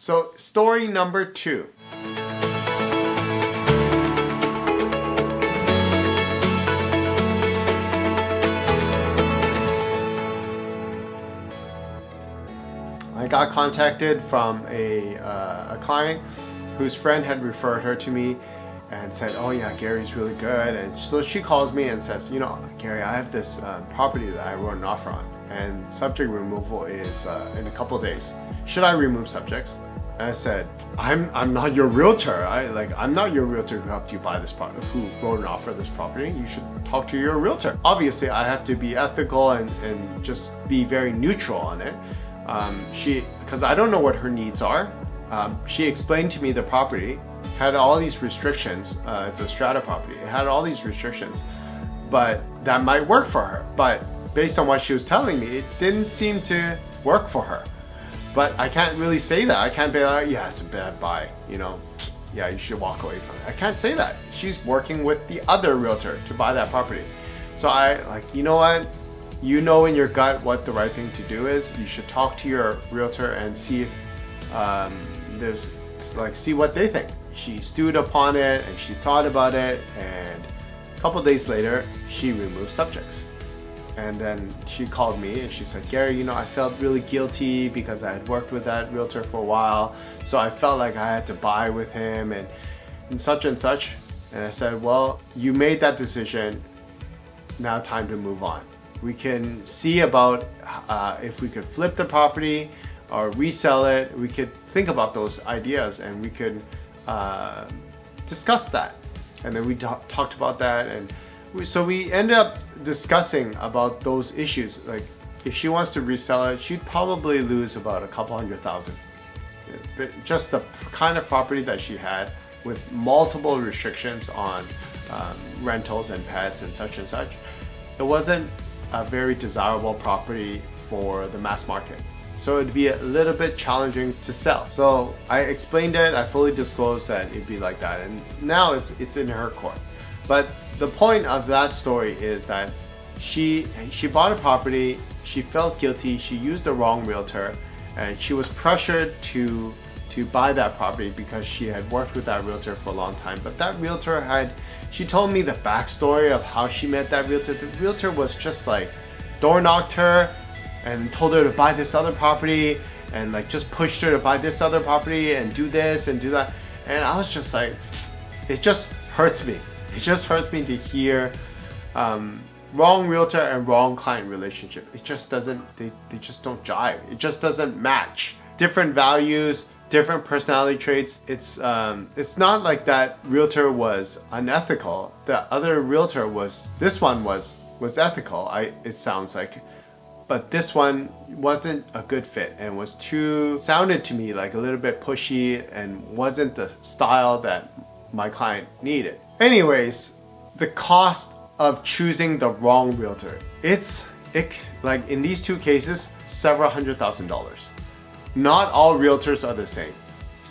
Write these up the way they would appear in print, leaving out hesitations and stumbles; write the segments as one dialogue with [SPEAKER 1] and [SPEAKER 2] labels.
[SPEAKER 1] So story number 2. I got contacted from a client whose friend had referred her to me and said, oh yeah, Gary's really good. And so she calls me and says, you know, Gary, I have this property that I wrote an offer on, and subject removal is in a couple of days. Should I remove subjects? And I said, I'm not your realtor. I'm not your realtor who helped you buy this property, who wrote an offer on this property. You should talk to your realtor. Obviously, I have to be ethical and just be very neutral on it. Because I don't know what her needs are. She explained to me the property had all these restrictions. It's a strata property. It had all these restrictions, but that might work for her. But based on what she was telling me, it didn't seem to work for her. But I can't really say that. I can't be like, yeah, it's a bad buy, you know. Yeah, you should walk away from it. I can't say that. She's working with the other realtor to buy that property. So I like, you know what? You know in your gut what the right thing to do is. You should talk to your realtor and see if see what they think. She stewed upon it and she thought about it, and a couple days later she removed subjects. And then she called me and she said, Gary, you know, I felt really guilty because I had worked with that realtor for a while, so I felt like I had to buy with him and such and such. And I said, well, you made that decision, now time to move on. We can see about if we could flip the property or resell it. We could think about those ideas and we could discuss that. And then we talked about that, and so we ended up discussing about those issues. Like, if she wants to resell it, she'd probably lose about a couple $100,000. Just the kind of property that she had, with multiple restrictions on rentals and pets and such. It wasn't a very desirable property for the mass market. So it'd be a little bit challenging to sell. So I explained it, I fully disclosed that it'd be like that, and now it's in her court. But the point of that story is that she bought a property, she felt guilty, she used the wrong realtor, and she was pressured to buy that property because she had worked with that realtor for a long time. But that realtor she told me the backstory of how she met that realtor. The realtor was just like door knocked her and told her to buy this other property, and like just pushed her to buy this other property and do this and do that. And I was just like, it just hurts me. It just hurts me to hear wrong realtor and wrong client relationship. It just doesn't, they just don't jive. It just doesn't match. Different values, different personality traits. It's not like that realtor was unethical. The other realtor this one was ethical, it sounds like. But this one wasn't a good fit and sounded to me like a little bit pushy and wasn't the style that my client needed. Anyways, the cost of choosing the wrong realtor. It's like in these two cases, several $100,000. Not all realtors are the same.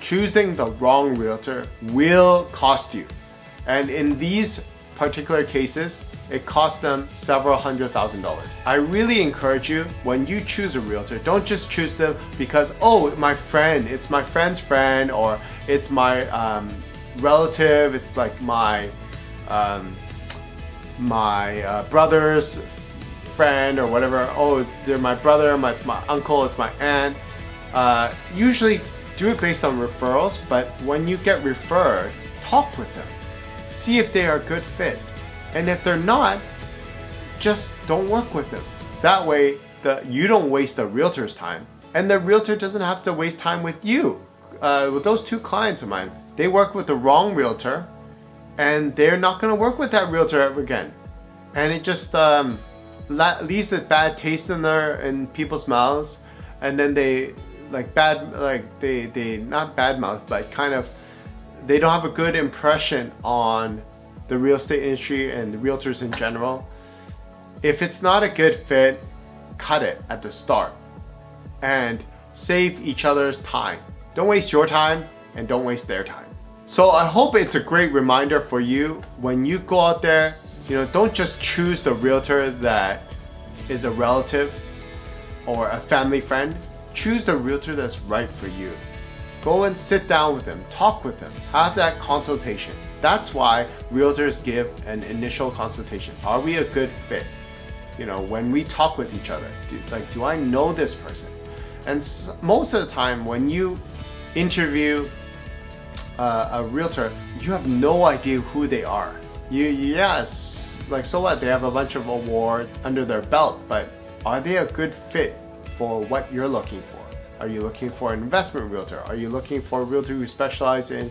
[SPEAKER 1] Choosing the wrong realtor will cost you. And in these particular cases, it cost them several $100,000. I really encourage you, when you choose a realtor, don't just choose them because, oh, my friend, it's my friend's friend, or it's my relative, it's like my brother's friend or whatever. Oh, they're my brother, my uncle, it's my aunt. Usually do it based on referrals, but when you get referred, talk with them. See if they are a good fit. And if they're not, just don't work with them. That way, you don't waste the realtor's time, and the realtor doesn't have to waste time with you. With those two clients of mine, they work with the wrong realtor, and they're not going to work with that realtor ever again. And it just leaves a bad taste in people's mouths, and then they not bad mouth, but kind of they don't have a good impression on the real estate industry and the realtors in general. If it's not a good fit, cut it at the start and save each other's time. Don't waste your time and don't waste their time. So I hope it's a great reminder for you when you go out there, don't just choose the realtor that is a relative or a family friend. Choose the realtor that's right for you. Go and sit down with them, talk with them, have that consultation. That's why realtors give an initial consultation. Are we a good fit? You know, when we talk with each other, do I know this person? And most of the time when you interview a realtor, you have no idea who they are. Yes, like, so what? They have a bunch of awards under their belt, but are they a good fit for what you're looking for? Are you looking for an investment realtor? Are you looking for a realtor who specializes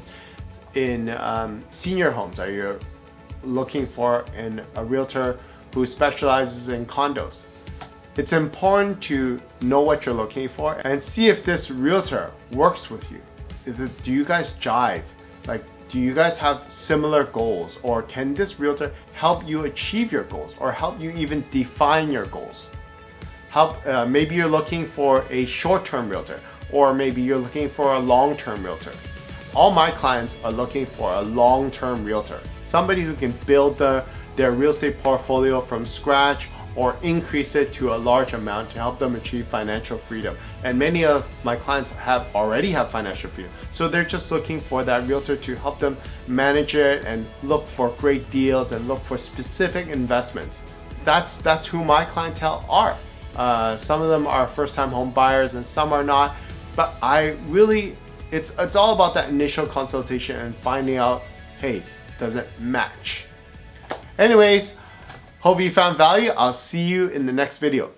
[SPEAKER 1] in senior homes? Are you looking for a realtor who specializes in condos? It's important to know what you're looking for and see if this realtor works with you. Do you guys jive? Like, do you guys have similar goals? Or can this realtor help you achieve your goals or help you even define your goals? Maybe you're looking for a short-term realtor, or maybe you're looking for a long-term realtor. All my clients are looking for a long-term realtor, somebody who can build their real estate portfolio from scratch or increase it to a large amount to help them achieve financial freedom. And many of my clients already have financial freedom. So they're just looking for that realtor to help them manage it and look for great deals and look for specific investments. That's who my clientele are. Some of them are first-time home buyers and some are not. But it's all about that initial consultation and finding out, hey, does it match? Anyways, hope you found value. I'll see you in the next video.